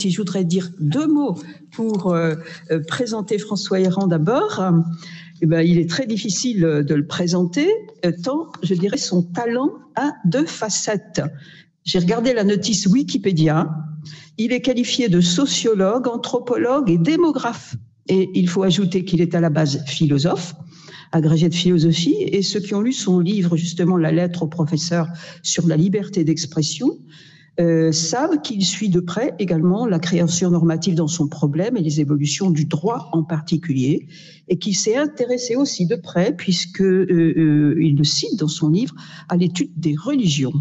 puis je voudrais dire 2 mots pour présenter François Héran d'abord. Eh ben, il est très difficile de le présenter, tant, je dirais, son talent a 2 facettes. J'ai regardé la notice Wikipédia. Il est qualifié de sociologue, anthropologue et démographe. Et il faut ajouter qu'il est à la base philosophe, agrégé de philosophie, et ceux qui ont lu son livre, justement, La lettre au professeur sur la liberté d'expression, savent qu'il suit de près également la création normative dans son problème et les évolutions du droit en particulier, et qu'il s'est intéressé aussi de près, puisque il le cite dans son livre, à l'étude des religions.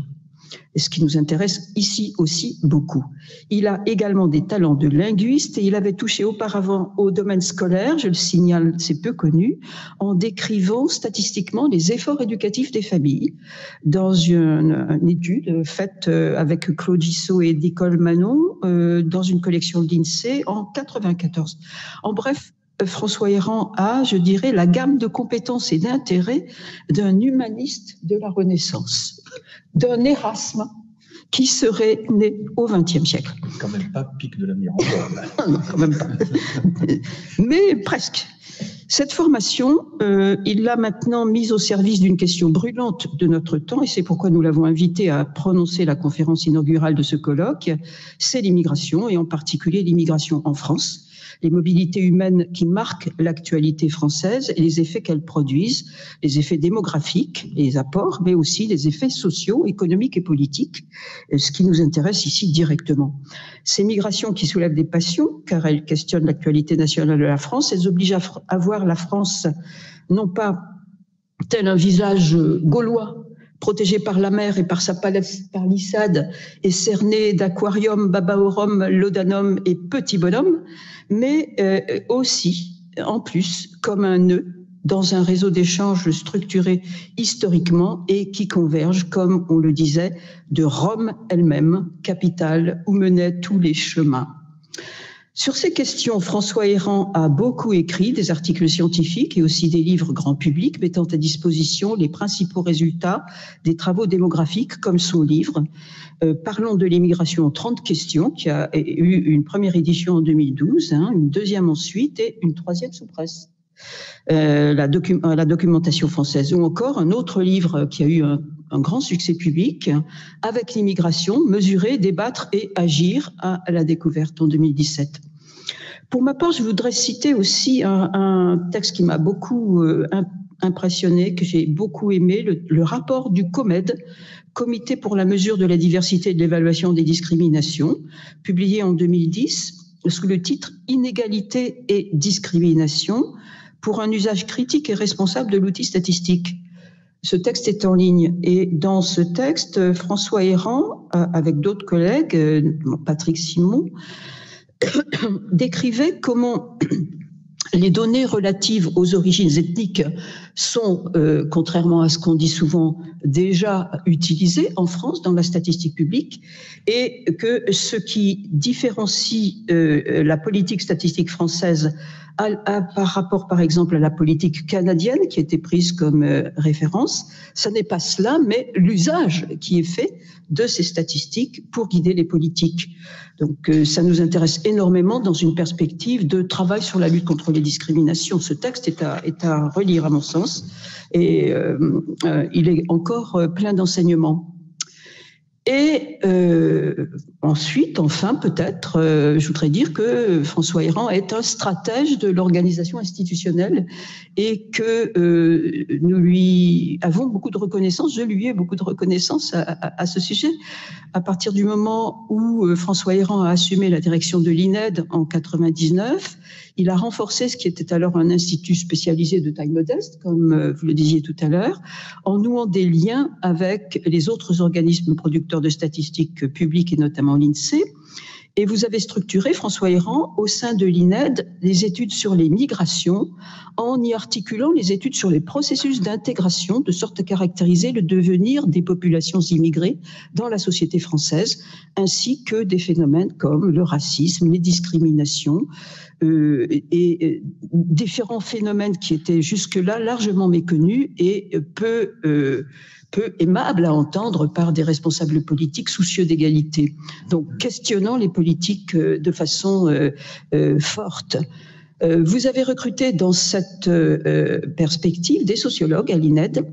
Ce qui nous intéresse ici aussi beaucoup. Il a également des talents de linguiste et il avait touché auparavant au domaine scolaire, je le signale, c'est peu connu, en décrivant statistiquement les efforts éducatifs des familles dans une étude faite avec Claude Gissot et Nicole Manon dans une collection de l'INSEE en 1994. En bref, François Héran a, je dirais, la gamme de compétences et d'intérêts d'un humaniste de la Renaissance, d'un Erasme qui serait né au XXe siècle. Quand même pas Pic de la Mirande. Non, quand même pas. Mais presque. Cette formation, il l'a maintenant mise au service d'une question brûlante de notre temps, et c'est pourquoi nous l'avons invité à prononcer la conférence inaugurale de ce colloque, c'est l'immigration, et en particulier l'immigration en France, les mobilités humaines qui marquent l'actualité française et les effets qu'elles produisent, les effets démographiques, les apports, mais aussi les effets sociaux, économiques et politiques, ce qui nous intéresse ici directement. Ces migrations qui soulèvent des passions, car elles questionnent l'actualité nationale de la France, elles obligent à voir la France non pas tel un visage gaulois, protégé par la mer et par sa palissade et cerné d'aquarium, babaorum, laudanum et petit bonhomme, mais aussi, en plus, comme un nœud dans un réseau d'échanges structuré historiquement et qui converge, comme on le disait, de Rome elle-même, capitale où menaient tous les chemins. Sur ces questions, François Héran a beaucoup écrit des articles scientifiques et aussi des livres grand public mettant à disposition les principaux résultats des travaux démographiques comme son livre « Parlons de l'immigration en 30 questions » qui a eu une première édition en 2012, une deuxième ensuite et une troisième sous presse. La documentation française, ou encore un autre livre qui a eu un grand succès public, Avec l'immigration, mesurer, débattre et agir à la découverte en 2017. Pour ma part, je voudrais citer aussi un texte qui m'a beaucoup impressionné, que j'ai beaucoup aimé, le rapport du COMED, Comité pour la mesure de la diversité et de l'évaluation des discriminations, publié en 2010 sous le titre « Inégalité et discrimination » pour un usage critique et responsable de l'outil statistique. Ce texte est en ligne et dans ce texte, François Héran, avec d'autres collègues, Patrick Simon, décrivait comment les données relatives aux origines ethniques sont, contrairement à ce qu'on dit souvent, déjà utilisées en France dans la statistique publique et que ce qui différencie la politique statistique française par rapport, par exemple, à la politique canadienne qui était prise comme référence, ça n'est pas cela, mais l'usage qui est fait de ces statistiques pour guider les politiques. Donc, ça nous intéresse énormément dans une perspective de travail sur la lutte contre les discriminations. Ce texte est à relire, à mon sens, et il est encore plein d'enseignements. Et ensuite, enfin, peut-être, je voudrais dire que François Héran est un stratège de l'organisation institutionnelle et que nous lui avons beaucoup de reconnaissance, je lui ai beaucoup de reconnaissance à ce sujet. À partir du moment où François Héran a assumé la direction de l'INED en 1999, il a renforcé ce qui était alors un institut spécialisé de taille modeste, comme vous le disiez tout à l'heure, en nouant des liens avec les autres organismes producteurs de statistiques publiques et notamment l'INSEE. Et vous avez structuré, François Héran, au sein de l'INED, les études sur les migrations, en y articulant les études sur les processus d'intégration, de sorte à caractériser le devenir des populations immigrées dans la société française, ainsi que des phénomènes comme le racisme, les discriminations, et différents phénomènes qui étaient jusque-là largement méconnus et peu peu aimable à entendre par des responsables politiques soucieux d'égalité. Donc, questionnant les politiques de façon forte. Vous avez recruté dans cette perspective des sociologues à l'INED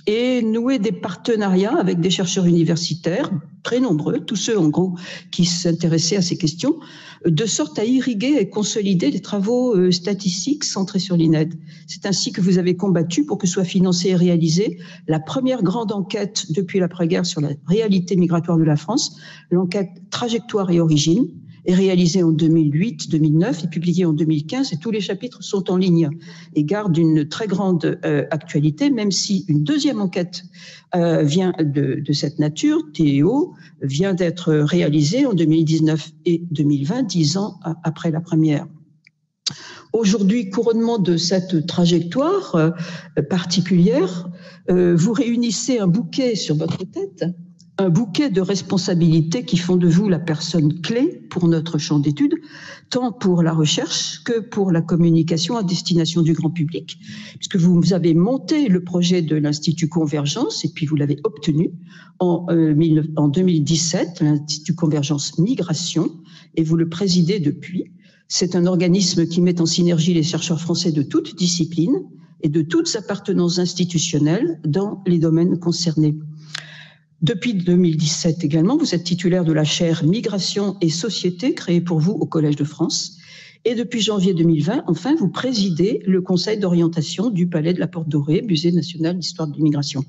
et noué des partenariats avec des chercheurs universitaires, très nombreux, tous ceux en gros qui s'intéressaient à ces questions, de sorte à irriguer et consolider les travaux statistiques centrés sur l'INED. C'est ainsi que vous avez combattu pour que soit financée et réalisée la première grande enquête depuis l'après-guerre sur la réalité migratoire de la France, l'enquête Trajectoire et Origine, est réalisée en 2008-2009 et publiée en 2015 et tous les chapitres sont en ligne et gardent une très grande actualité, même si une deuxième enquête vient de cette nature, TEO, vient d'être réalisée en 2019 et 2020, 10 ans après la première. Aujourd'hui, couronnement de cette trajectoire particulière, vous réunissez un bouquet sur votre tête, un bouquet de responsabilités qui font de vous la personne clé pour notre champ d'études, tant pour la recherche que pour la communication à destination du grand public, puisque vous avez monté le projet de l'Institut Convergence et puis vous l'avez obtenu en 2017, l'Institut Convergence Migration, et vous le présidez depuis. C'est un organisme qui met en synergie les chercheurs français de toutes disciplines et de toutes appartenances institutionnelles dans les domaines concernés. Depuis 2017 également, vous êtes titulaire de la chaire Migration et Société créée pour vous au Collège de France. Et depuis janvier 2020, enfin, vous présidez le conseil d'orientation du Palais de la Porte Dorée, Musée national d'histoire de l'immigration.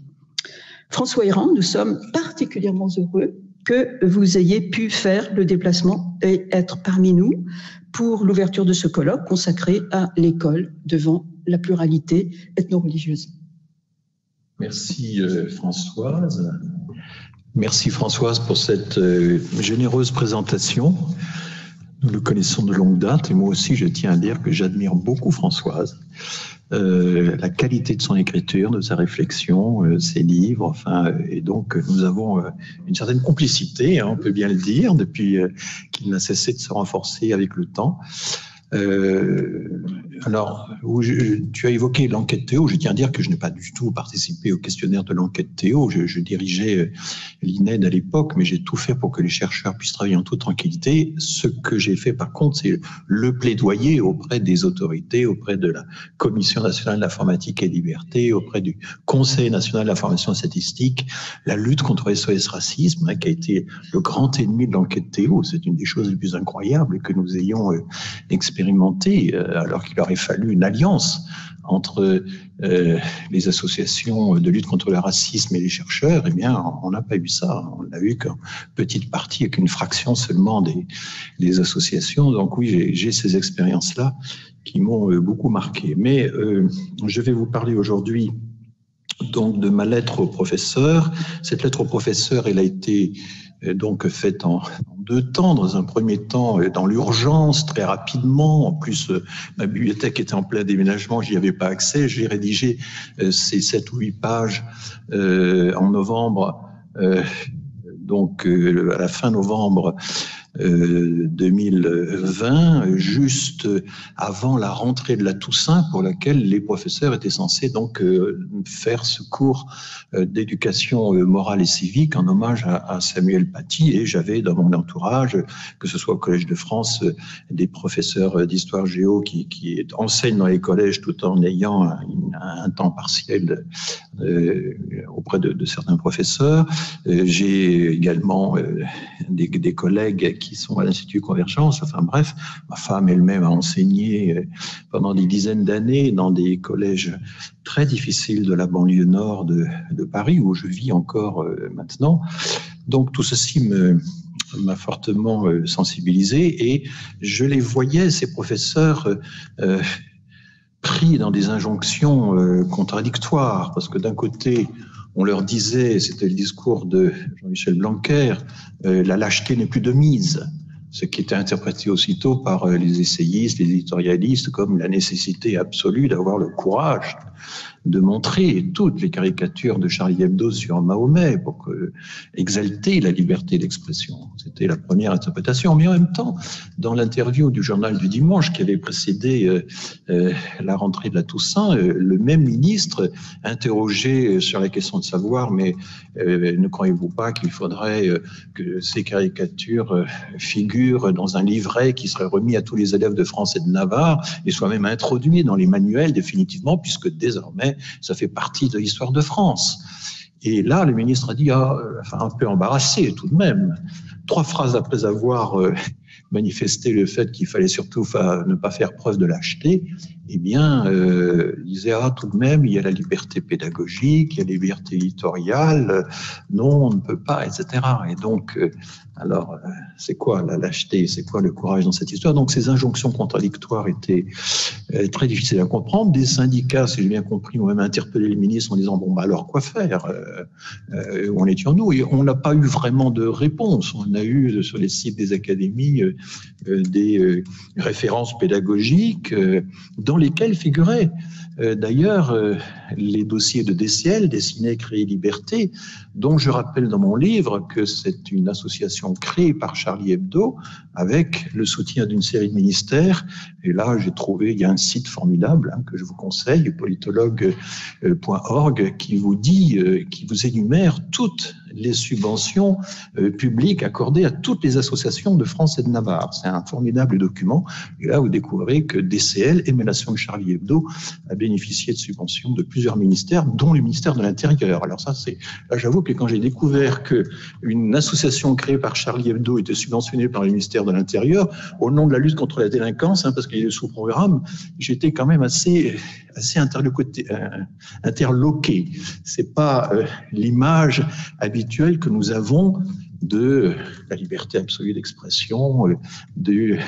François Héran, nous sommes particulièrement heureux que vous ayez pu faire le déplacement et être parmi nous pour l'ouverture de ce colloque consacré à l'école devant la pluralité ethno-religieuse. Merci Françoise. Merci Françoise pour cette généreuse présentation. Nous le connaissons de longue date et moi aussi je tiens à dire que j'admire beaucoup Françoise. La qualité de son écriture, de sa réflexion, ses livres, enfin, et donc nous avons une certaine complicité, hein, on peut bien le dire, depuis qu'il n'a cessé de se renforcer avec le temps. Alors, tu as évoqué l'enquête Théo. Je tiens à dire que je n'ai pas du tout participé au questionnaire de l'enquête Théo. Je dirigeais l'INED à l'époque, mais j'ai tout fait pour que les chercheurs puissent travailler en toute tranquillité. Ce que j'ai fait, par contre, c'est le plaidoyer auprès des autorités, auprès de la Commission nationale de l'informatique et liberté, auprès du Conseil national de l'information statistique, la lutte contre SOS Racisme, hein, qui a été le grand ennemi de l'enquête Théo. C'est une des choses les plus incroyables que nous ayons expérimenté, alors qu'il aurait fallu une alliance entre les associations de lutte contre le racisme et les chercheurs. Eh bien, on n'a pas eu ça. On n'a eu qu'une petite partie, qu'une fraction seulement des associations. Donc oui, j'ai ces expériences-là qui m'ont beaucoup marqué. Mais je vais vous parler aujourd'hui donc de ma lettre au professeur. Cette lettre au professeur, elle a été donc faite en 2 temps. Dans un premier temps, dans l'urgence, très rapidement. En plus, ma bibliothèque était en plein déménagement, j'y avais pas accès. J'ai rédigé ces 7 ou 8 pages en novembre, donc à la fin novembre 2020, juste avant la rentrée de la Toussaint, pour laquelle les professeurs étaient censés donc faire ce cours d'éducation morale et civique en hommage à Samuel Paty. Et j'avais dans mon entourage, que ce soit au Collège de France, des professeurs d'histoire géo qui enseignent dans les collèges tout en ayant un temps partiel auprès de certains professeurs. J'ai également des collègues qui sont à l'Institut Convergence. Enfin bref, ma femme elle-même a enseigné pendant des dizaines d'années dans des collèges très difficiles de la banlieue nord de Paris, où je vis encore maintenant. Donc tout ceci m'a fortement sensibilisé et je les voyais, ces professeurs, pris dans des injonctions contradictoires, parce que d'un côté, on leur disait, c'était le discours de Jean-Michel Blanquer, la lâcheté n'est plus de mise, ce qui était interprété aussitôt par les essayistes, les éditorialistes, comme la nécessité absolue d'avoir le courage de montrer toutes les caricatures de Charlie Hebdo sur Mahomet pour exalter la liberté d'expression. C'était la première interprétation. Mais en même temps, dans l'interview du journal du dimanche qui avait précédé la rentrée de la Toussaint, le même ministre, interrogé sur la question de savoir, mais ne croyez-vous pas qu'il faudrait que ces caricatures figurent dans un livret qui serait remis à tous les élèves de France et de Navarre et soit même introduit dans les manuels définitivement, puisque désormais, ça fait partie de l'histoire de France. Et là, le ministre a dit, un peu embarrassé tout de même, 3 phrases après avoir manifesté le fait qu'il fallait surtout ne pas faire preuve de lâcheté, eh bien, il disait, tout de même, il y a la liberté pédagogique, il y a la liberté éditoriale, non, on ne peut pas, etc. Et donc, alors, c'est quoi la lâcheté, c'est quoi le courage dans cette histoire? Donc, ces injonctions contradictoires étaient très difficiles à comprendre. Des syndicats, si j'ai bien compris, ont même interpellé le ministre en disant, bon, alors, quoi faire? Où en étions-nous? Et on n'a pas eu vraiment de réponse. On a eu sur les sites des académies des références pédagogiques dans lesquelles figuraient d'ailleurs les dossiers de DCL, Dessiner, Créer, Liberté, dont je rappelle dans mon livre que c'est une association créée par Charlie Hebdo avec le soutien d'une série de ministères. Et là, j'ai trouvé, il y a un site formidable que je vous conseille, politologue.org, qui vous dit, qui vous énumère toutes les subventions publiques accordées à toutes les associations de France et de Navarre. C'est un formidable document. Et là, vous découvrez que DCL, émanation de Charlie Hebdo, a bénéficié de subventions de plusieurs ministères, dont le ministère de l'Intérieur. Alors ça, là, j'avoue que quand j'ai découvert qu'une association créée par Charlie Hebdo était subventionnée par le ministère de l'Intérieur, au nom de la lutte contre la délinquance, parce qu'il y a le sous-programme, j'étais quand même assez interloqué. C'est pas l'image habituelle que nous avons de la liberté absolue d'expression, du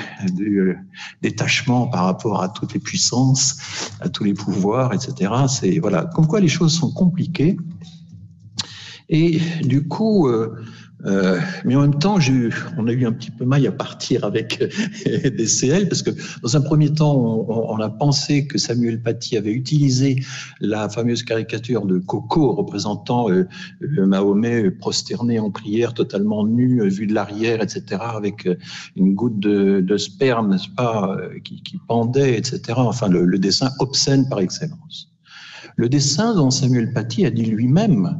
détachement par rapport à toutes les puissances, à tous les pouvoirs, etc. C'est voilà, comme quoi les choses sont compliquées. Et du coup, mais en même temps, on a eu un petit peu mal à partir avec DCL, parce que dans un premier temps, on a pensé que Samuel Paty avait utilisé la fameuse caricature de Coco représentant Mahomet prosterné en prière, totalement nu, vu de l'arrière, etc., avec une goutte de sperme, n'est-ce pas, qui pendait, etc. Enfin, le dessin obscène par excellence. Le dessin dont Samuel Paty a dit lui-même,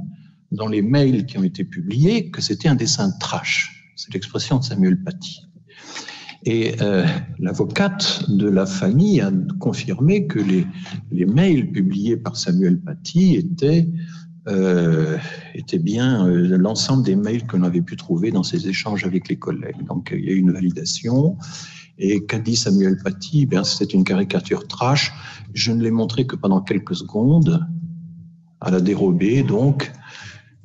dans les mails qui ont été publiés, que c'était un dessin trash. C'est l'expression de Samuel Paty. Et l'avocate de la famille a confirmé que les mails publiés par Samuel Paty étaient bien l'ensemble des mails que l'on avait pu trouver dans ses échanges avec les collègues. Donc il y a eu une validation. Et qu'a dit Samuel Paty? C'était une caricature trash. Je ne l'ai montré que pendant quelques secondes, à la dérobée donc.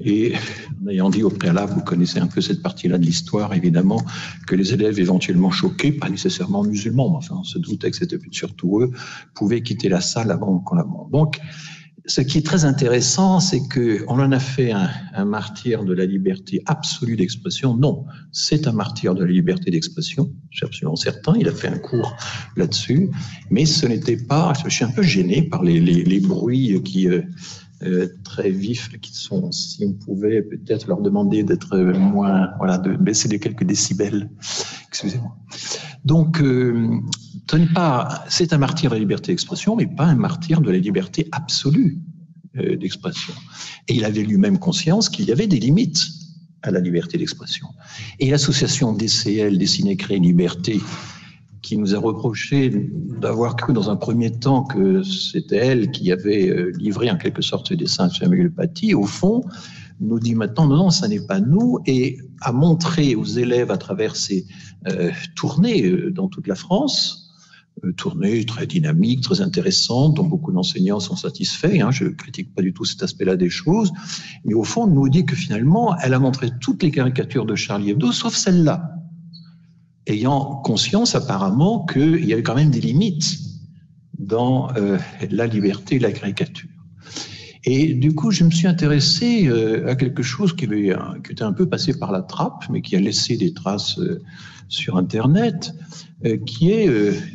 Et en ayant dit au préalable, vous connaissez un peu cette partie-là de l'histoire, évidemment, que les élèves éventuellement choqués, pas nécessairement musulmans, mais enfin on se doutait que c'était surtout eux, pouvaient quitter la salle avant qu'on la monte. Donc, ce qui est très intéressant, c'est qu'on en a fait un martyr de la liberté absolue d'expression. Non, c'est un martyr de la liberté d'expression, je suis absolument certain, il a fait un cours là-dessus, mais ce n'était pas, je suis un peu gêné par les bruits qui... très vifs, qui sont, si on pouvait peut-être leur demander d'être moins, voilà, de baisser de quelques décibels. Excusez-moi. Donc, c'est un martyr de la liberté d'expression, mais pas un martyr de la liberté absolue d'expression. Et il avait lui-même conscience qu'il y avait des limites à la liberté d'expression. Et l'association DCL, Dessiner, Créer, Liberté, qui nous a reproché d'avoir cru dans un premier temps que c'était elle qui avait livré en quelque sorte ce dessin de Samuel Paty, au fond, nous dit maintenant non, ça n'est pas nous, et a montré aux élèves à travers ces tournées dans toute la France, tournées très dynamiques, très intéressantes, dont beaucoup d'enseignants sont satisfaits, je ne critique pas du tout cet aspect-là des choses, mais au fond, nous dit que finalement, elle a montré toutes les caricatures de Charlie Hebdo, sauf celle-là, ayant conscience apparemment qu'il y avait quand même des limites dans la liberté de la caricature. Et du coup, je me suis intéressé à quelque chose qui était un peu passé par la trappe, mais qui a laissé des traces sur Internet, qui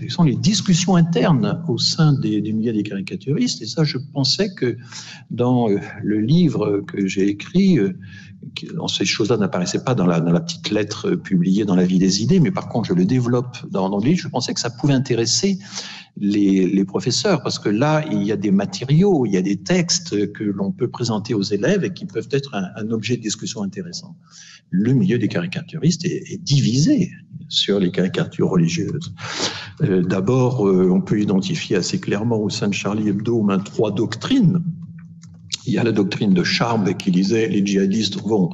sont les discussions internes au sein des milieux des caricaturistes. Et ça, je pensais que dans le livre que j'ai écrit, ces choses-là n'apparaissaient pas dans la petite lettre publiée dans La Vie des idées, mais par contre, je le développe dans le livre. Je pensais que ça pouvait intéresser les professeurs, parce que là, il y a des matériaux, il y a des textes que l'on peut présenter aux élèves et qui peuvent être un objet de discussion intéressant. Le milieu des caricaturistes est divisé sur les caricatures religieuses. D'abord, on peut identifier assez clairement au sein de Charlie Hebdo au moins 3 doctrines. Il y a la doctrine de Charb qui disait les djihadistes vont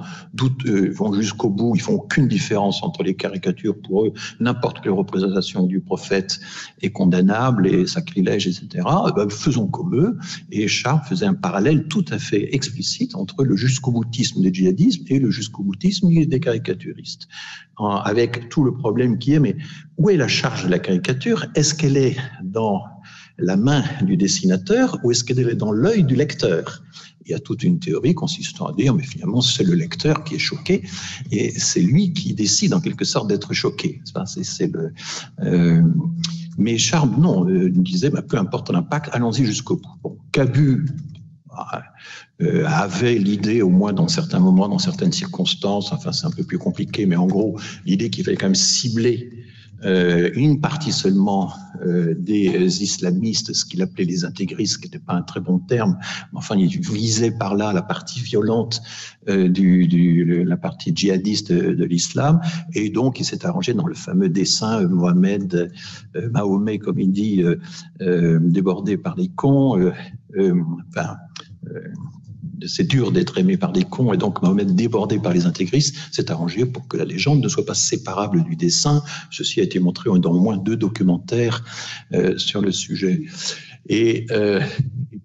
jusqu'au bout, ils font aucune différence entre les caricatures. Pour eux, n'importe quelle représentation du prophète est condamnable et sacrilège, etc. Faisons comme eux. Et Charb faisait un parallèle tout à fait explicite entre le jusqu'au-boutisme des djihadistes et le jusqu'au-boutisme des caricaturistes. Avec tout le problème qui est, mais où est la charge de la caricature? Est-ce qu'elle est dans la main du dessinateur ou est-ce qu'elle est dans l'œil du lecteur? Il y a toute une théorie consistant à dire, mais finalement, c'est le lecteur qui est choqué et c'est lui qui décide en quelque sorte d'être choqué. Mais Charb, non, disait, peu importe l'impact, allons-y jusqu'au bout. Bon, Cabu avait l'idée, au moins dans certains moments, dans certaines circonstances, enfin c'est un peu plus compliqué, mais en gros, l'idée qu'il fallait quand même cibler une partie seulement des islamistes, ce qu'il appelait les intégristes, qui n'était pas un très bon terme, mais enfin il visait par là la partie violente la partie djihadiste de l'islam, et donc il s'est arrangé dans le fameux dessin Mahomet, comme il dit, débordé par les cons, c'est dur d'être aimé par des cons, et donc Mahomet, débordé par les intégristes, s'est arrangé pour que la légende ne soit pas séparable du dessin. Ceci a été montré dans au moins 2 documentaires sur le sujet. Et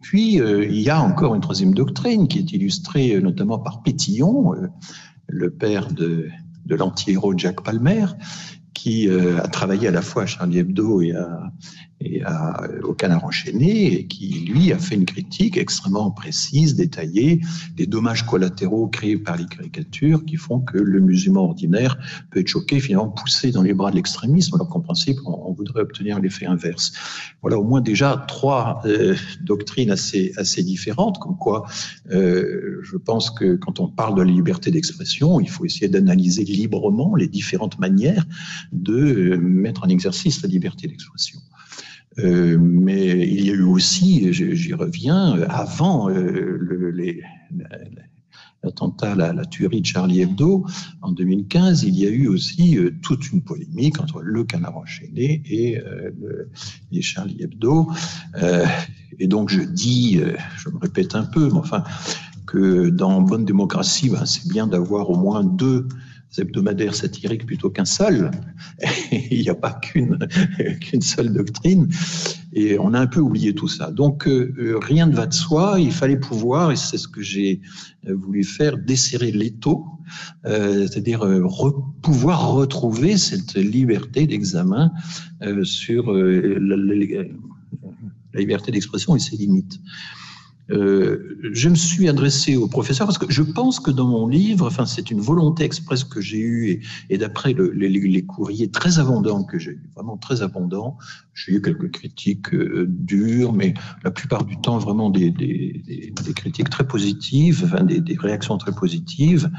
puis, il y a encore une 3e doctrine qui est illustrée notamment par Pétillon, le père de l'anti-héros Jack Palmer, qui a travaillé à la fois à Charlie Hebdo et au Canard enchaîné, et qui, lui, a fait une critique extrêmement précise, détaillée, des dommages collatéraux créés par les caricatures qui font que le musulman ordinaire peut être choqué, finalement poussé dans les bras de l'extrémisme, alors qu'en principe, on voudrait obtenir l'effet inverse. Voilà au moins déjà 3 doctrines assez différentes, comme quoi je pense que quand on parle de la liberté d'expression, il faut essayer d'analyser librement les différentes manières de mettre en exercice la liberté d'expression. Mais il y a eu aussi, j'y reviens, avant l'attentat, la tuerie de Charlie Hebdo, en 2015, il y a eu aussi toute une polémique entre le Canard enchaîné et Charlie Hebdo. Et donc je me répète un peu, mais enfin, que dans bonne démocratie, c'est bien d'avoir au moins 2 hebdomadaires satiriques plutôt qu'un seul. Il n'y a pas qu'une seule doctrine. Et on a un peu oublié tout ça. Donc, rien ne va de soi. Il fallait pouvoir, et c'est ce que j'ai voulu faire, desserrer l'étau, c'est-à-dire pouvoir retrouver cette liberté d'examen sur la liberté d'expression et ses limites. Je me suis adressé au professeur parce que je pense que dans mon livre, enfin c'est une volonté expresse que j'ai eue et d'après les courriers très abondants que j'ai eu, vraiment très abondants, j'ai eu quelques critiques dures, mais la plupart du temps vraiment des critiques très positives, enfin des réactions très positives.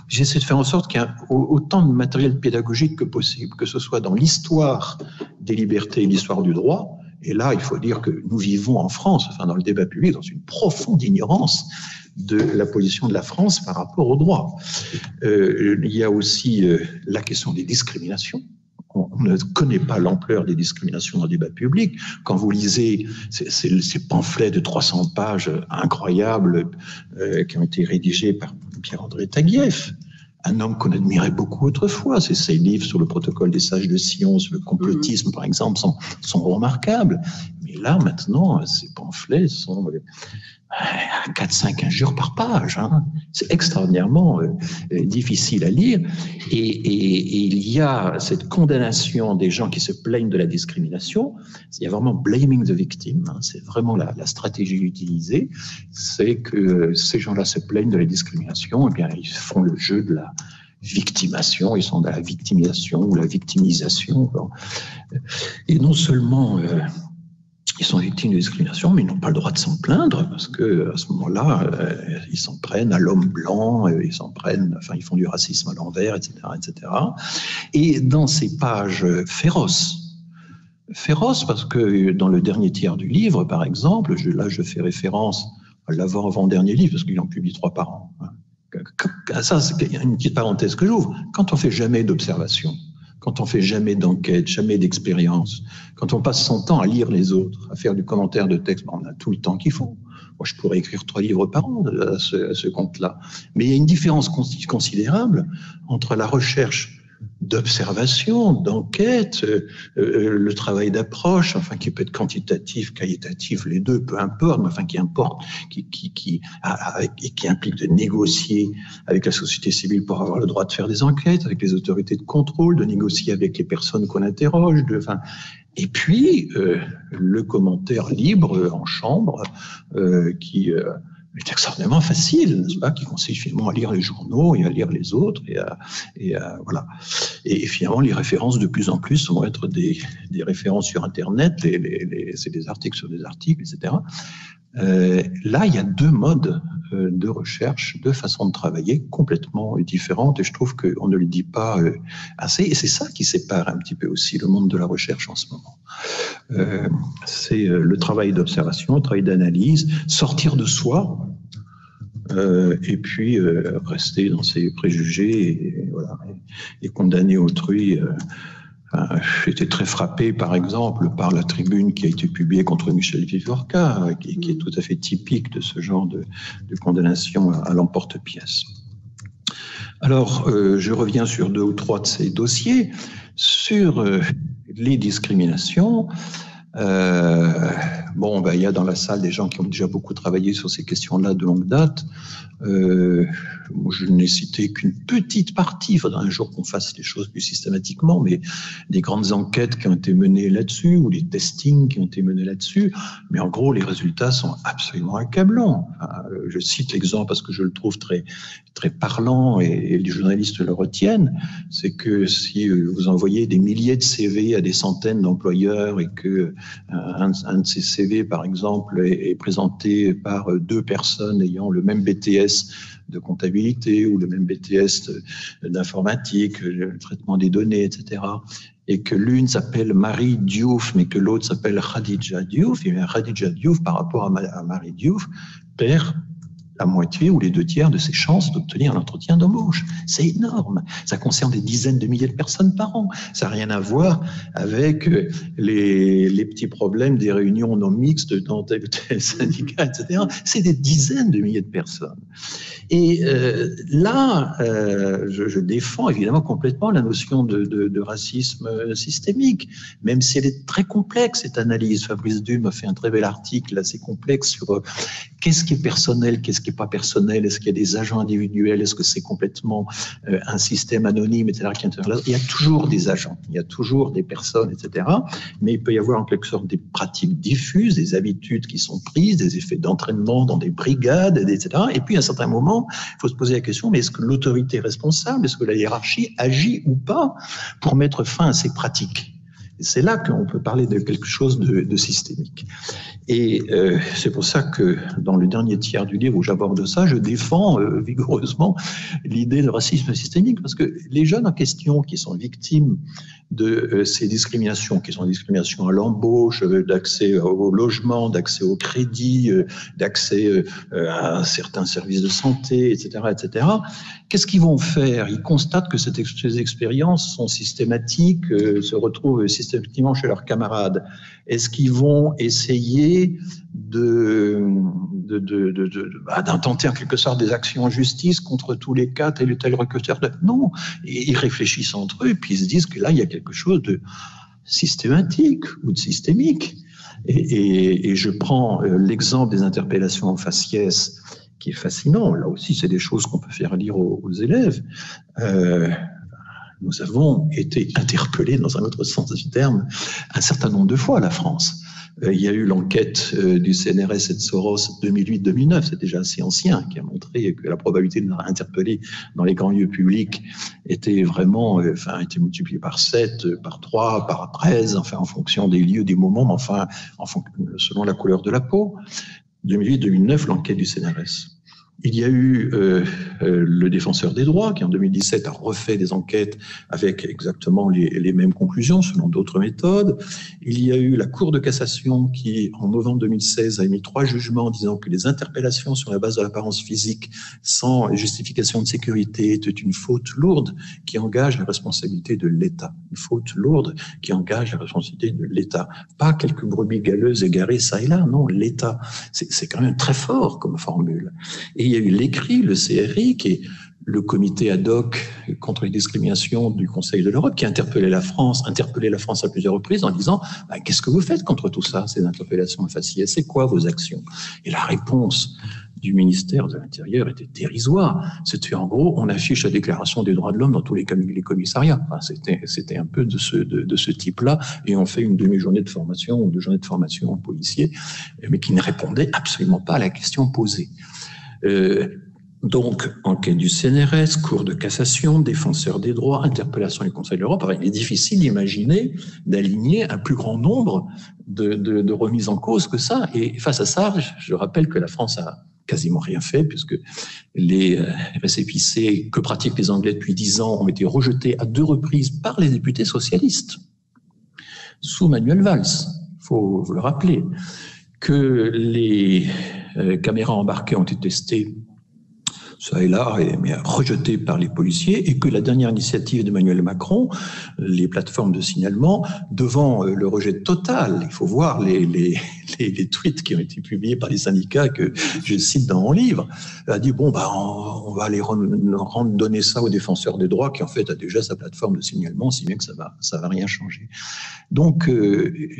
J'essaie de faire en sorte qu'il y ait autant de matériel pédagogique que possible, que ce soit dans l'histoire des libertés et l'histoire du droit. Et là, il faut dire que nous vivons en France, enfin dans le débat public, dans une profonde ignorance de la position de la France par rapport au droit. Il y a aussi la question des discriminations. On ne connaît pas l'ampleur des discriminations dans le débat public. Quand vous lisez ces pamphlets de 300 pages incroyables qui ont été rédigés par Pierre-André Taguieff, un homme qu'on admirait beaucoup autrefois. Ses livres sur le protocole des sages de Sion, sur le complotisme, par exemple, sont remarquables. Mais Et là, maintenant, ces pamphlets sont 4-5 injures par page. Hein. C'est extraordinairement difficile à lire. Et il y a cette condamnation des gens qui se plaignent de la discrimination. Il y a vraiment blaming the victim. Hein. C'est vraiment la stratégie utilisée. C'est que ces gens-là se plaignent de la discrimination. Et bien, ils font le jeu de la victimation. Ils sont dans la victimisation ou la victimisation. Et non seulement ils sont victimes de discrimination, mais ils n'ont pas le droit de s'en plaindre parce que à ce moment-là, ils s'en prennent à l'homme blanc, ils s'en prennent, enfin, ils font du racisme à l'envers, etc., etc. Et dans ces pages féroces parce que dans le dernier tiers du livre, par exemple, là, je fais référence à l'avant-dernier livre parce qu'il en publie 3 par an. Ça, c'est une petite parenthèse que j'ouvre. Quand on fait jamais d'observation, quand on fait jamais d'enquête, jamais d'expérience, quand on passe son temps à lire les autres, à faire du commentaire de texte, on a tout le temps qu'il faut. Moi, je pourrais écrire 3 livres par an à ce compte-là. Mais il y a une différence considérable entre la recherche d'observation, d'enquête, le travail d'approche, enfin qui peut être quantitatif, qualitatif, les deux, peu importe, mais enfin qui importe, qui implique de négocier avec la société civile pour avoir le droit de faire des enquêtes, avec les autorités de contrôle, de négocier avec les personnes qu'on interroge, et puis le commentaire libre en chambre qui est extraordinairement facile, n'est-ce pas, qui consiste finalement à lire les journaux et à lire les autres voilà. Et finalement, les références de plus en plus vont être des références sur Internet, c'est des articles sur des articles, etc. Là, il y a 2 modes de recherche, 2 façons de travailler complètement différentes, et je trouve qu'on ne le dit pas assez, et c'est ça qui sépare un petit peu aussi le monde de la recherche en ce moment. C'est le travail d'observation, le travail d'analyse, sortir de soi, et puis rester dans ses préjugés et condamner autrui. J'étais très frappé, par exemple, par la tribune qui a été publiée contre Michel Vivorca, qui est tout à fait typique de ce genre de condamnation à l'emporte-pièce. Alors, je reviens sur 2 ou 3 de ces dossiers. Sur les discriminations, il y a dans la salle des gens qui ont déjà beaucoup travaillé sur ces questions-là de longue date. Je n'ai cité qu'une petite partie, il faudra un jour qu'on fasse les choses plus systématiquement, mais des grandes enquêtes qui ont été menées là-dessus, ou des testings qui ont été menés là-dessus, mais en gros, les résultats sont absolument accablants. Je cite l'exemple parce que je le trouve très, très parlant et les journalistes le retiennent, c'est que si vous envoyez des milliers de CV à des centaines d'employeurs et que un de ces CV, par exemple, est présenté par 2 personnes ayant le même BTS de comptabilité ou le même BTS d'informatique, le traitement des données, etc., et que l'une s'appelle Marie Diouf, mais que l'autre s'appelle Khadija Diouf, et bien Khadija Diouf, par rapport à Marie Diouf, perd la moitié ou les 2 tiers de ses chances d'obtenir un entretien d'embauche. C'est énorme. Ça concerne des dizaines de milliers de personnes par an. Ça n'a rien à voir avec les petits problèmes des réunions non mixtes dans tel ou tel syndicat, etc. C'est des dizaines de milliers de personnes. Et là, je défends évidemment complètement la notion de racisme systémique, même si elle est très complexe, cette analyse. Fabrice Dume a fait un très bel article assez complexe sur qu'est-ce qui est personnel, qu'est-ce qui n'est pas personnel, est-ce qu'il y a des agents individuels, est-ce que c'est complètement un système anonyme, etc. Il y a toujours des agents, il y a toujours des personnes, etc. Mais il peut y avoir en quelque sorte des pratiques diffuses, des habitudes qui sont prises, des effets d'entraînement dans des brigades, etc. Et puis à un certain moment, il faut se poser la question, mais est-ce que l'autorité est responsable, est-ce que la hiérarchie agit ou pas pour mettre fin à ces pratiques ? Et c'est là qu'on peut parler de quelque chose de systémique. Et c'est pour ça que dans le dernier tiers du livre où j'aborde ça, je défends vigoureusement l'idée de racisme systémique, parce que les jeunes en question qui sont victimes de ces discriminations, qui sont des discriminations à l'embauche, d'accès au logement, d'accès au crédit, d'accès à certains services de santé, etc., etc., qu'est-ce qu'ils vont faire ? Ils constatent que ces expériences sont systématiques, se retrouvent systématiquement chez leurs camarades. Est-ce qu'ils vont essayer d'intenter en quelque sorte des actions en justice contre tous les cas, tel ou tel recruteur? Non, ils réfléchissent entre eux et puis ils se disent que là, il y a quelque chose de systématique ou de systémique. Et je prends l'exemple des interpellations en faciès, qui est fascinant. Là aussi, c'est des choses qu'on peut faire lire aux élèves. Nous avons été interpellés, dans un autre sens du terme, un certain nombre de fois, la France. Il y a eu l'enquête du CNRS et de Soros 2008-2009, c'est déjà assez ancien, qui a montré que la probabilité de l'interpeller dans les grands lieux publics était vraiment, était multipliée par 7, par 3, par 13, en fonction des lieux, des moments, selon la couleur de la peau. 2008-2009, l'enquête du CNRS. Il y a eu le défenseur des droits qui en 2017 a refait des enquêtes avec exactement les mêmes conclusions selon d'autres méthodes. Il y a eu la Cour de cassation qui en novembre 2016 a émis 3 jugements disant que les interpellations sur la base de l'apparence physique sans justification de sécurité étaient une faute lourde qui engage la responsabilité de l'État. Une faute lourde qui engage la responsabilité de l'État. Pas quelques brebis galeuses égarées ça et là, non, l'État. C'est quand même très fort comme formule. Et il y a eu l'ECRI, le CRI, qui est le comité ad hoc contre les discriminations du Conseil de l'Europe, qui a interpellé la France à plusieurs reprises en disant « Qu'est-ce que vous faites contre tout ça, ces interpellations faciès? C'est quoi vos actions ?» Et la réponse du ministère de l'Intérieur était dérisoire. C'était en gros, on affiche la déclaration des droits de l'homme dans tous les commissariats. C'était un peu de ce type-là, et on fait une demi-journée de formation ou 2 journées de formation aux policiers, mais qui ne répondait absolument pas à la question posée. Donc, enquête du CNRS, Cour de cassation, défenseur des droits, interpellation du Conseil de l'Europe. Il est difficile d'imaginer d'aligner un plus grand nombre de remises en cause que ça. Et face à ça, je rappelle que la France a quasiment rien fait, puisque les récépissés que pratiquent les Anglais depuis 10 ans ont été rejetés à 2 reprises par les députés socialistes, sous Manuel Valls, il faut le rappeler, que les caméras embarquées ont été testées ça et là, mais rejetées par les policiers, et que la dernière initiative d'Emmanuel Macron, les plateformes de signalement, devant le rejet total, il faut voir les tweets qui ont été publiés par les syndicats que je cite dans mon livre, a dit on va aller donner ça aux défenseurs des droits, qui en fait a déjà sa plateforme de signalement, si bien que ça va rien changer. Donc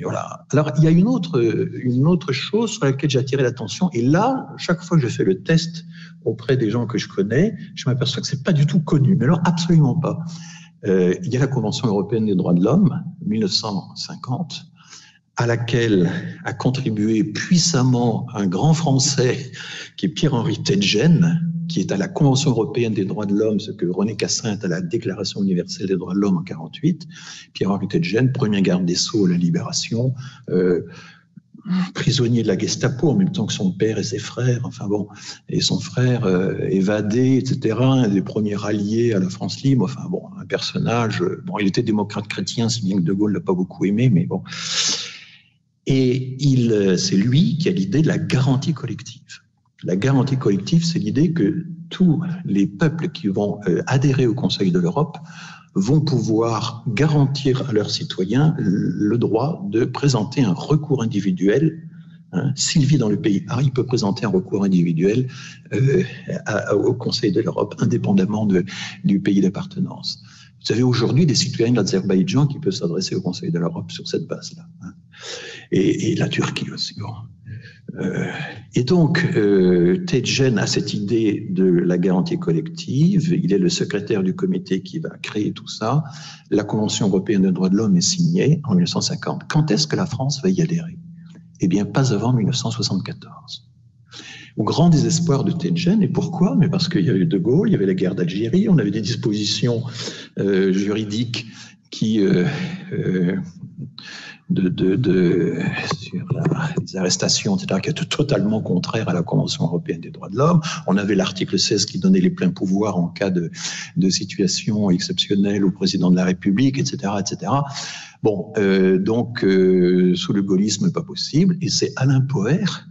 voilà. Alors il y a une autre chose sur laquelle j'ai attiré l'attention, et là, chaque fois que je fais le test auprès des gens que je connais, je m'aperçois que c'est pas du tout connu, mais alors absolument pas. Il y a la Convention européenne des droits de l'homme, 1950, à laquelle a contribué puissamment un grand Français qui est Pierre-Henri Tedgen, qui est à la Convention européenne des droits de l'homme, ce que René Cassin est à la Déclaration universelle des droits de l'homme en 1948. Pierre-Henri Tedgen, premier garde des Sceaux à la Libération, prisonnier de la Gestapo en même temps que son père et ses frères, et son frère évadé, etc., un des premiers alliés à la France libre, un personnage, il était démocrate chrétien, si bien que De Gaulle l'a pas beaucoup aimé, mais bon. Et c'est lui qui a l'idée de la garantie collective. La garantie collective, c'est l'idée que tous les peuples qui vont adhérer au Conseil de l'Europe vont pouvoir garantir à leurs citoyens le droit de présenter un recours individuel. S'il vit dans le pays A, il peut présenter un recours individuel au Conseil de l'Europe, indépendamment du pays d'appartenance. Vous avez aujourd'hui des citoyens de l'Azerbaïdjan qui peuvent s'adresser au Conseil de l'Europe sur cette base-là. Et la Turquie aussi. Et donc, Tedgen a cette idée de la garantie collective. Il est le secrétaire du comité qui va créer tout ça. La Convention européenne des droits de l'homme est signée en 1950. Quand est-ce que la France va y adhérer? Eh bien, pas avant 1974. Au grand désespoir de Tedgen. Et pourquoi? Mais parce qu'il y avait De Gaulle, il y avait la guerre d'Algérie, on avait des dispositions juridiques qui... sur les arrestations, etc., qui étaient totalement contraires à la Convention européenne des droits de l'homme. On avait l'article 16 qui donnait les pleins pouvoirs en cas de situation exceptionnelle au président de la République, etc., etc. Donc, sous le gaullisme, pas possible. Et c'est Alain Poher,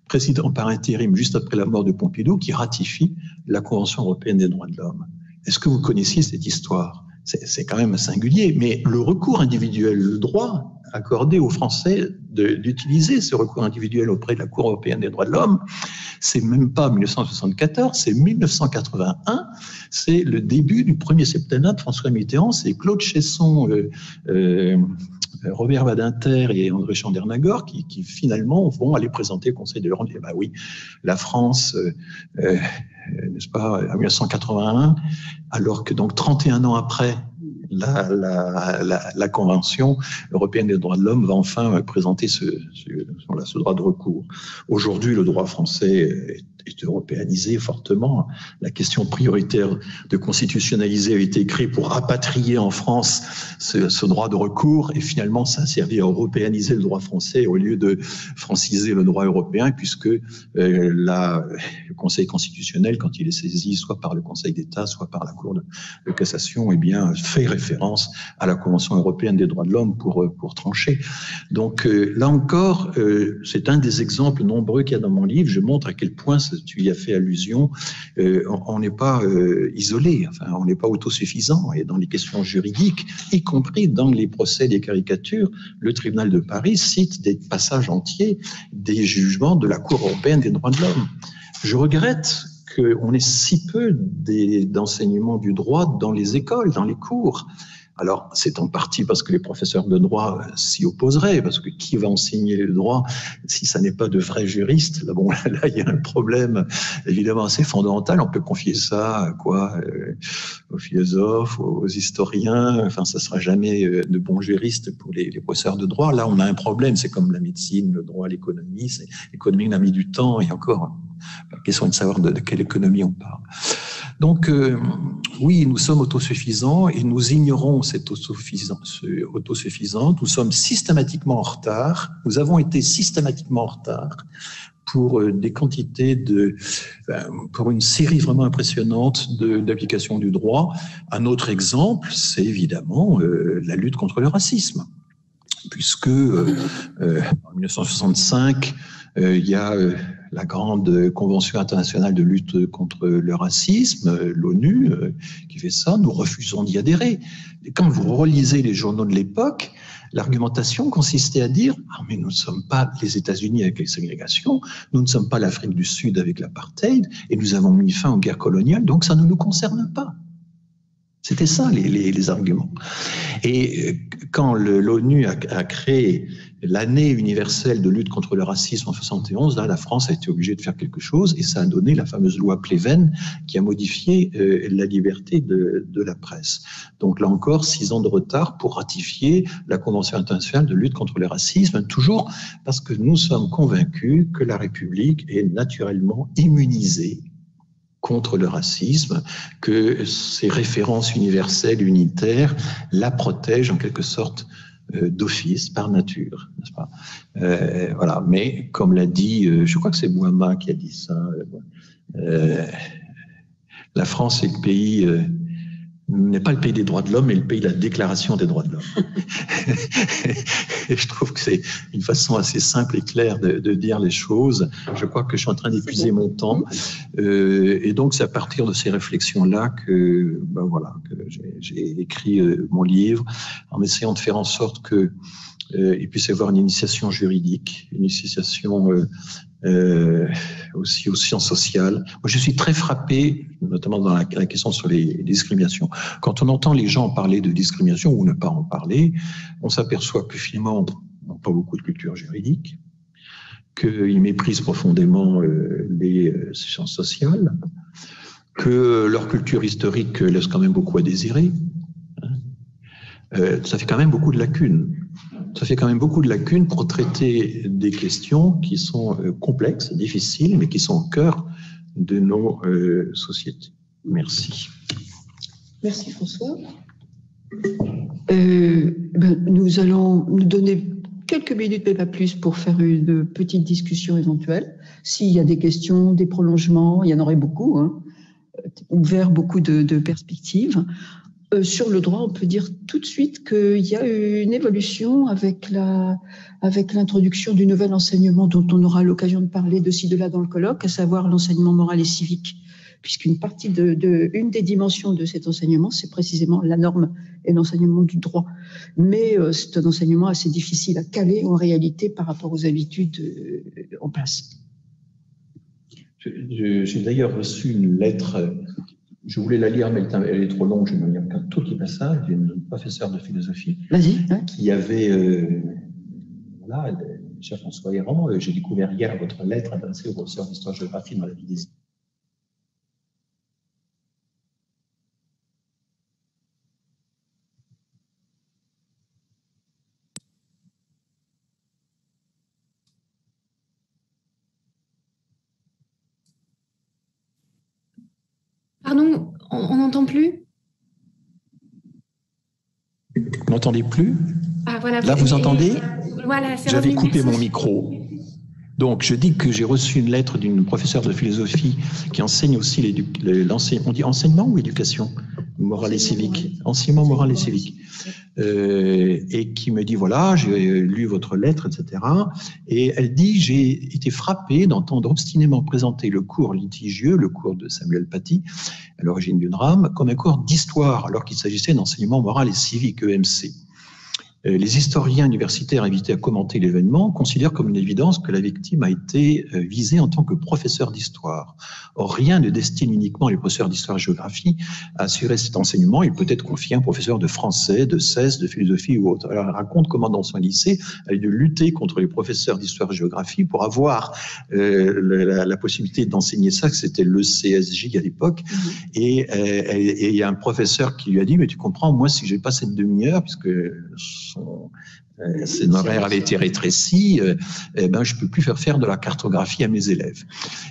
président par intérim juste après la mort de Pompidou, qui ratifie la Convention européenne des droits de l'homme. Est-ce que vous connaissiez cette histoire? C'est quand même singulier, mais le recours individuel, le droit accordé aux Français d'utiliser ce recours individuel auprès de la Cour européenne des droits de l'homme, c'est même pas 1974, c'est 1981, c'est le début du premier septennat de François Mitterrand, c'est Claude Chesson, Robert Badinter et André Chandernagor qui finalement vont aller présenter au Conseil de l'Europe. Bah oui, la France, n'est-ce pas, en 1981, alors que donc 31 ans après la Convention européenne des droits de l'homme va enfin présenter ce droit de recours. Aujourd'hui, le droit français est européanisé fortement. La question prioritaire de constitutionnaliser a été créée pour rapatrier en France ce droit de recours, et finalement ça a servi à européaniser le droit français au lieu de franciser le droit européen, puisque le Conseil constitutionnel, quand il est saisi soit par le Conseil d'État, soit par la Cour de cassation, eh bien, fait référence à la Convention européenne des droits de l'homme pour trancher. Donc là encore, c'est un des exemples nombreux qu'il y a dans mon livre. Je montre à quel point, tu y as fait allusion, on n'est pas isolé, enfin, on n'est pas autosuffisant. Et dans les questions juridiques, y compris dans les procès des caricatures, le tribunal de Paris cite des passages entiers des jugements de la Cour européenne des droits de l'homme. Je regrette qu'on ait si peu d'enseignement du droit dans les écoles, dans les cours. Alors, c'est en partie parce que les professeurs de droit s'y opposeraient, parce que qui va enseigner le droit si ça n'est pas de vrais juristes? Là, bon, là, il y a un problème évidemment assez fondamental. On peut confier ça à quoi? Aux philosophes, aux historiens. Enfin, ça sera jamais de bons juristes pour les professeurs de droit. Là, on a un problème. C'est comme la médecine, le droit, l'économie. L'économie, on a mis du temps, et encore, la question est de savoir de quelle économie on parle. Donc, oui, nous sommes autosuffisants et nous ignorons cette autosuffisance. Nous sommes systématiquement en retard. Nous avons été systématiquement en retard pour des quantités pour une série vraiment impressionnante d'applications du droit. Un autre exemple, c'est évidemment la lutte contre le racisme, puisque en 1965, il y a la grande Convention internationale de lutte contre le racisme, l'ONU, qui fait ça. Nous refusons d'y adhérer. Et quand vous relisez les journaux de l'époque, l'argumentation consistait à dire « Ah, mais nous ne sommes pas les États-Unis avec les ségrégations, nous ne sommes pas l'Afrique du Sud avec l'apartheid, et nous avons mis fin aux guerres coloniales, donc ça ne nous concerne pas. » C'était ça les arguments. Et quand l'ONU a créé l'année universelle de lutte contre le racisme en 1971, là, la France a été obligée de faire quelque chose, et ça a donné la fameuse loi Pleven qui a modifié la liberté de la presse. Donc là encore, 6 ans de retard pour ratifier la Convention internationale de lutte contre le racisme, toujours parce que nous sommes convaincus que la République est naturellement immunisée contre le racisme, que ces références universelles, unitaires, la protègent en quelque sorte d'office, par nature, n'est-ce pas? Voilà. Mais comme l'a dit, je crois que c'est Boima qui a dit ça, la France est le pays, n'est pas le pays des droits de l'homme, mais le pays de la déclaration des droits de l'homme. Et je trouve que c'est une façon assez simple et claire de dire les choses. Je crois que je suis en train d'épuiser mon temps. Et donc, c'est à partir de ces réflexions-là que j'ai écrit mon livre, en essayant de faire en sorte qu'il puisse y avoir une initiation juridique, une initiation aussi aux sciences sociales. Moi, je suis très frappé, notamment dans la question sur les discriminations. Quand on entend les gens parler de discrimination ou ne pas en parler, on s'aperçoit que finalement, ils n'ont pas beaucoup de culture juridique, qu'ils méprisent profondément les sciences sociales, que leur culture historique laisse quand même beaucoup à désirer. Ça fait quand même beaucoup de lacunes. Ça fait quand même beaucoup de lacunes pour traiter des questions qui sont complexes, difficiles, mais qui sont au cœur de nos sociétés. Merci. Merci François. Nous allons nous donner quelques minutes, mais pas plus, pour faire une petite discussion éventuelle. S'il y a des questions, des prolongements, il y en aurait beaucoup, hein, ouvert beaucoup de perspectives. Sur le droit, on peut dire tout de suite qu'il y a une évolution avec l'introduction du nouvel enseignement dont on aura l'occasion de parler de ci, de là dans le colloque, à savoir l'enseignement moral et civique, puisqu'une partie une des dimensions de cet enseignement, c'est précisément la norme et l'enseignement du droit. Mais c'est un enseignement assez difficile à caler en réalité par rapport aux habitudes en place. J'ai d'ailleurs reçu une lettre Je voulais la lire, mais elle est trop longue, je vais me lire qu'un tout petit passage d'une professeure de philosophie qui avait, voilà, cher François Héran, j'ai découvert hier votre lettre adressée au professeur d'histoire-géographie dans la vie des... Pardon, on n'entend plus? Vous n'entendez plus? Ah, voilà, là, vous entendez? Voilà, j'avais coupé mon micro. Donc, je dis que j'ai reçu une lettre d'une professeure de philosophie qui enseigne aussi on dit enseignement ou éducation morale et civique? Enseignement moral et civique. Et qui me dit, voilà, j'ai lu votre lettre, etc. Et elle dit, j'ai été frappée d'entendre obstinément présenter le cours litigieux, le cours de Samuel Paty, à l'origine du drame, comme un cours d'histoire, alors qu'il s'agissait d'enseignement moral et civique, EMC. Les historiens universitaires invités à commenter l'événement considèrent comme une évidence que la victime a été visée en tant que professeur d'histoire. Or, rien ne destine uniquement les professeurs d'histoire et géographie à assurer cet enseignement. Il peut être confié à un professeur de français, de CES, de philosophie ou autre. Alors, elle raconte comment dans son lycée, elle a dû lutter contre les professeurs d'histoire et géographie pour avoir la possibilité d'enseigner ça, que c'était le CSJ à l'époque. Et il y a un professeur qui lui a dit, mais tu comprends, moi, si j'ai pas cette demi-heure, puisque son horaire avait été rétréci, eh ben, je peux plus faire de la cartographie à mes élèves.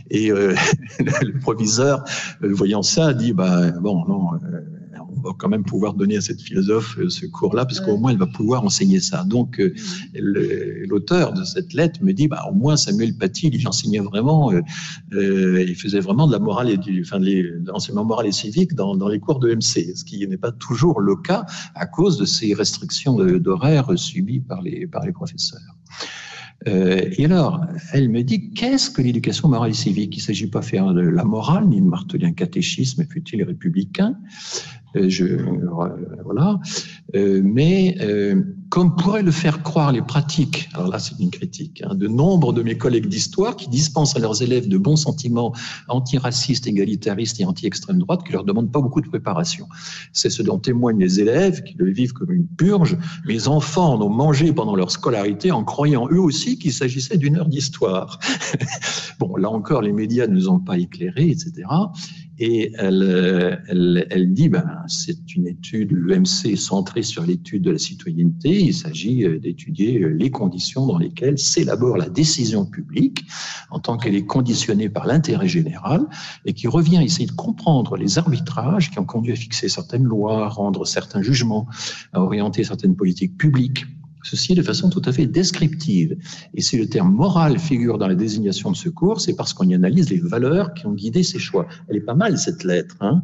Et le proviseur, voyant ça, a dit, bah, bon, non, on va quand même pouvoir donner à cette philosophe ce cours-là, parce qu'au moins elle va pouvoir enseigner ça. Donc l'auteur de cette lettre me dit, bah, au moins Samuel Paty, il enseignait vraiment, il faisait vraiment de la morale et de l'enseignement moral et civique dans les cours de MC, ce qui n'est pas toujours le cas à cause de ces restrictions d'horaire subies par les professeurs. Et alors, elle me dit, qu'est-ce que l'éducation morale et civique? Il ne s'agit pas de faire de la morale, ni de marteler un catéchisme, fut-il républicain, voilà. Mais comme pourraient le faire croire les pratiques, alors là c'est une critique, de nombre de mes collègues d'histoire qui dispensent à leurs élèves de bons sentiments antiracistes, égalitaristes et anti-extrême droite qui leur demandent pas beaucoup de préparation. C'est ce dont témoignent les élèves qui le vivent comme une purge. Mes enfants en ont mangé pendant leur scolarité en croyant eux aussi qu'il s'agissait d'une heure d'histoire. Bon, là encore, les médias ne nous ont pas éclairés, etc. Et elle dit, ben, c'est une étude, l'EMC est centrée sur l'étude de la citoyenneté. Il s'agit d'étudier les conditions dans lesquelles s'élabore la décision publique en tant qu'elle est conditionnée par l'intérêt général et qui revient à essayer de comprendre les arbitrages qui ont conduit à fixer certaines lois, à rendre certains jugements, à orienter certaines politiques publiques. Ceci de façon tout à fait descriptive. Et si le terme moral figure dans la désignation de ce cours, c'est parce qu'on y analyse les valeurs qui ont guidé ces choix. Elle est pas mal, cette lettre. Hein.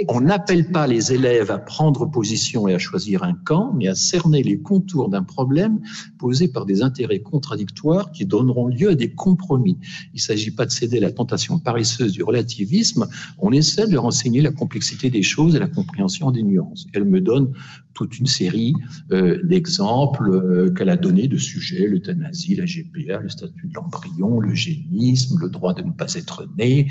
On n'appelle pas les élèves à prendre position et à choisir un camp, mais à cerner les contours d'un problème posé par des intérêts contradictoires qui donneront lieu à des compromis. Il ne s'agit pas de céder à la tentation paresseuse du relativisme, on essaie de renseigner la complexité des choses et la compréhension des nuances. Elle me donne toute une série d'exemples qu'elle a donnés de sujets, l'euthanasie, la GPA, le statut de l'embryon, l'eugénisme, le droit de ne pas être né,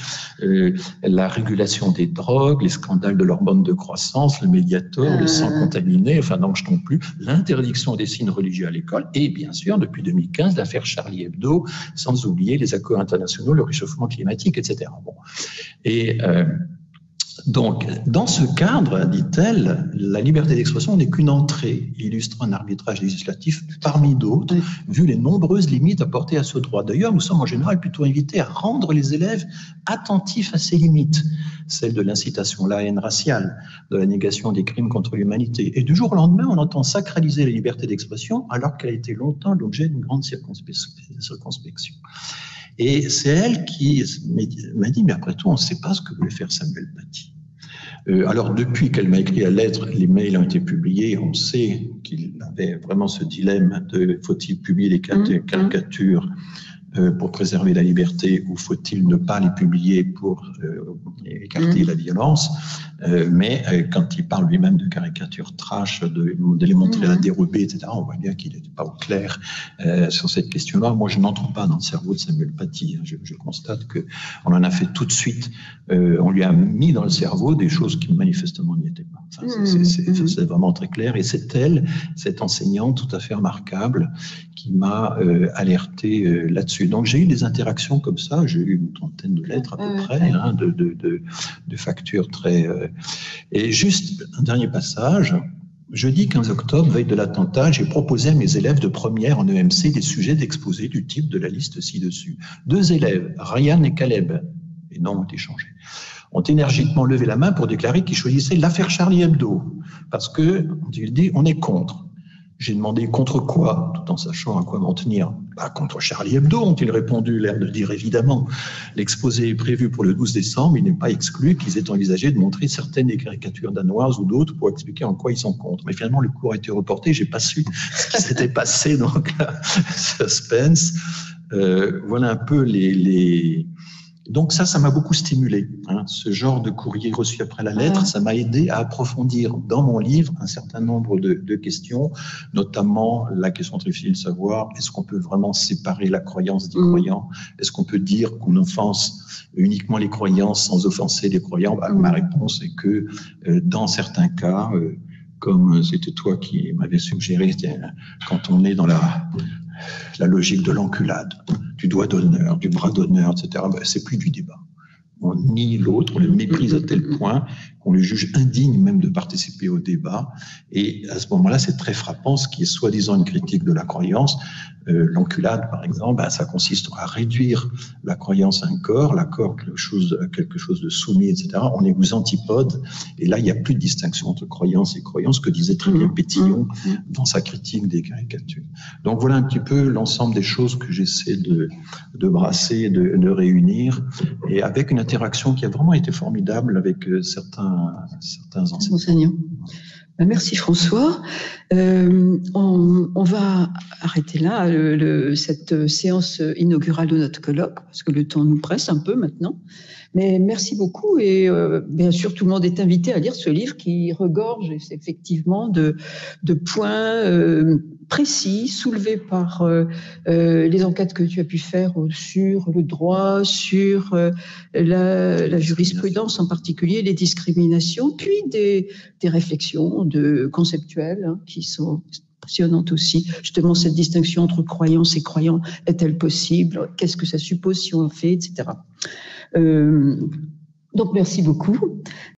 la régulation des drogues, les scandales de l'hormone de croissance, le Mediator, le sang contaminé, enfin n'en jetons plus, l'interdiction des signes religieux à l'école et bien sûr, depuis 2015, l'affaire Charlie Hebdo, sans oublier les accords internationaux, le réchauffement climatique, etc. Bon. Et donc, dans ce cadre, dit-elle, la liberté d'expression n'est qu'une entrée, illustrant un arbitrage législatif parmi d'autres, vu les nombreuses limites apportées à ce droit. D'ailleurs, nous sommes en général plutôt invités à rendre les élèves attentifs à ces limites, celles de l'incitation à la haine raciale, de la négation des crimes contre l'humanité. Et du jour au lendemain, on entend sacraliser la liberté d'expression alors qu'elle a été longtemps l'objet d'une grande circonspection. Et c'est elle qui m'a dit, mais après tout, on ne sait pas ce que voulait faire Samuel Paty. Alors, depuis qu'elle m'a écrit la lettre, les mails ont été publiés, on sait qu'il avait vraiment ce dilemme de faut-il publier des caricatures pour préserver la liberté ou faut-il ne pas les publier pour écarter la violence? Mais quand il parle lui-même de caricatures trash, de les montrer à la dérobée, etc., on voit bien qu'il n'était pas au clair sur cette question-là. Moi, je n'entre pas dans le cerveau de Samuel Paty. Je constate qu'on en a fait tout de suite. On lui a mis dans le cerveau des choses qui manifestement n'y étaient pas. Enfin, c'est vraiment très clair. Et c'est elle, cette enseignante tout à fait remarquable, qui m'a alerté là-dessus. Donc j'ai eu des interactions comme ça, j'ai eu une trentaine de lettres à peu près, hein, de factures très... Et juste un dernier passage, jeudi 15 octobre, veille de l'attentat, j'ai proposé à mes élèves de première en EMC des sujets d'exposé du type de la liste ci-dessus. 2 élèves, Ryan et Caleb, les noms ont été changés, ont énergiquement levé la main pour déclarer qu'ils choisissaient l'affaire Charlie Hebdo, parce que, il dit, on est contre. J'ai demandé contre quoi, tout en sachant à quoi m'en tenir. Bah, contre Charlie Hebdo, ont-ils répondu, l'air de dire évidemment. L'exposé est prévu pour le 12 décembre, il n'est pas exclu qu'ils aient envisagé de montrer certaines des caricatures danoises ou d'autres pour expliquer en quoi ils sont contre. Mais finalement, le cours a été reporté, j'ai pas su ce qui s'était passé, donc suspense. Voilà un peu les... Donc ça m'a beaucoup stimulé. Hein. Ce genre de courrier reçu après la lettre, ça m'a aidé à approfondir dans mon livre un certain nombre de questions, notamment la question très difficile de savoir, est-ce qu'on peut vraiment séparer la croyance des croyants? Est-ce qu'on peut dire qu'on offense uniquement les croyances sans offenser les croyants? Bah, ma réponse est que dans certains cas, comme c'était toi qui m'avais suggéré, quand on est dans la logique de l'enculade, du doigt d'honneur, du bras d'honneur, etc., ben, c'est plus du débat. On nie l'autre, on le méprise à tel point qu'on le juge indigne même de participer au débat. Et à ce moment-là, c'est très frappant, ce qui est soi-disant une critique de la croyance. L'enculade, par exemple, ben, ça consiste à réduire la croyance à un corps, l'accord quelque chose de soumis, etc. On est aux antipodes. Et là, il n'y a plus de distinction entre croyance et croyance, que disait très bien Pétillon dans sa critique des caricatures. Donc voilà un petit peu l'ensemble des choses que j'essaie de brasser, de réunir, et avec une interaction qui a vraiment été formidable avec certains enseignants. Merci François. On va arrêter là cette séance inaugurale de notre colloque, parce que le temps nous presse un peu maintenant. Mais merci beaucoup et bien sûr tout le monde est invité à lire ce livre qui regorge effectivement de points précis soulevés par les enquêtes que tu as pu faire sur le droit, sur la jurisprudence en particulier, les discriminations, puis des réflexions conceptuelles qui sont passionnante aussi. Justement, cette distinction entre croyance et croyant est-elle possible? Qu'est-ce que ça suppose si on le fait, etc. Donc, merci beaucoup.